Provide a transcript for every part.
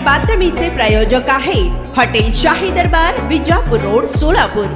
बातमीचे प्रायोजक आहेत हॉटेल शाही दरबार, विजापूर रोड, सोलापूर।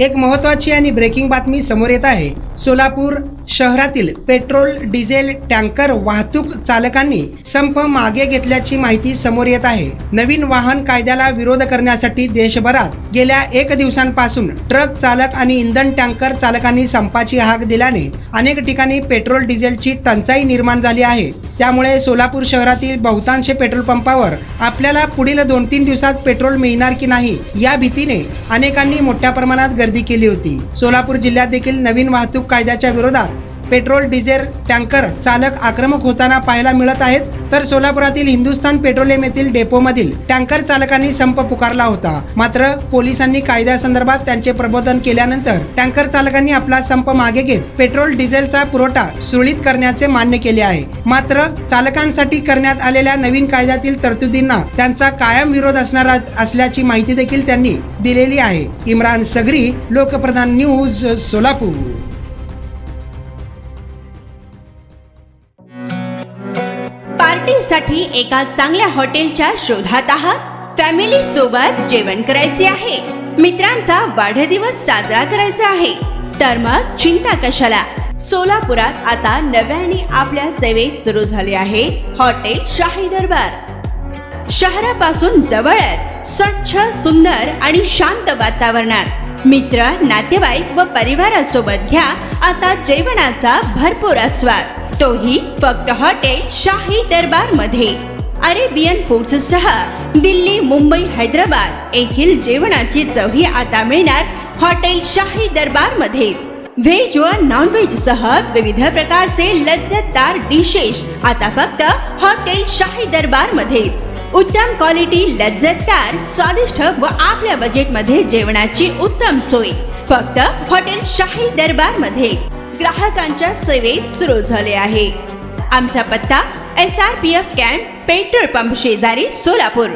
एक महत्त्वाची आणि ब्रेकिंग बातमी समोर येत आहे। सोलापूर शहरातील पेट्रोल डिझेल टँकर वाहतूक चालकांनी संप मागे घेतल्याची माहिती समोर येत आहे। नवीन वाहन कायद्याला विरोध करण्यासाठी देशभरात गेल्या 1 दिवसांपासून ट्रक चालक आणि इंधन टँकर चालकांनी संपाची हाक दिल्याने अनेक ठिकाणी पेट्रोल डिझेलची टंचाई निर्माण झाली आहे। त्यामुळे सोलापूर शहरातील बहुतांश पेट्रोल पंपावर आपल्याला पुढील 2-3 दिवसात पेट्रोल मिळणार की नाही या भीतीने अनेकांनी मोठ्या प्रमाणात गर्दी केली होती। सोलापूर जिल्ह्यात देखील नवीन वाहतूक कायद्याच्या विरोधात पेट्रोल डिझेल टँकर चालक आक्रमक होताना पाहायला मिळत आहेत। तर सोलापुरातील हिंदुस्थान पेट्रोलियम येथील डेपोमधील टँकर चालकांनी संप पुकारला होता। मात्र पोलिसांनी कायद्यासंदर्भात त्यांचे प्रबोधन केल्यानंतर टँकर चालकांनी आपला संप मागे घेत पेट्रोल डिझेलचा पुरवठा सुरळीत करण्याचे मान्य केले आहे। मात्र चालकांसाठी करण्यात आलेल्या नवीन कायद्यातील तरतुदींना त्यांचा कायम विरोध असणार असल्याची माहिती देखील त्यांनी दिलेली आहे। इम्रान सगरी, लोकप्रधान न्यूज, सोलापूर। पार्टीसाठी एका चांगल्या हॉटेलच्या शोधात आहात? फॅमिली सोबत जेवण करायचे आहे, मित्रांचा वाढदिवस साजरा करायचा आहे, तर मग चिंता कशाला। सोलापुरात आता नव्याने आपल्या सेवेत सुरू झाले आहे हॉटेल शाही दरबार। शहरापासून जवळच स्वच्छ, सुंदर आणि शांत वातावरणात मित्र, नातेवाईक व परिवारासोबत घ्या आता जेवणाचा भरपूर आस्वाद, तोही फक्त हॉटेल शाही दरबार मध्येच। अरेबियन फूड्स सह दिल्ली, मुंबई, हैदराबाद येथील जेवणाची चवही आता मिळणार हॉटेल शाही दरबार मध्येच। व्हेज व नॉन व्हेज सह विविध प्रकारचे लज्जतदार डिशेस आता फक्त हॉटेल शाही दरबार मध्येच। उत्तम क्वालिटी, लज्जतदार, स्वादिष्ट व आपल्या बजेट मध्ये जेवणाची उत्तम सोय फक्त हॉटेल शाही दरबार मध्ये ग्राहकांच्या सेवेत सुरू झाले आहे। आमचा पत्ता SRPF कॅम्प, पेट्रोल पंप शेजारी, सोलापूर।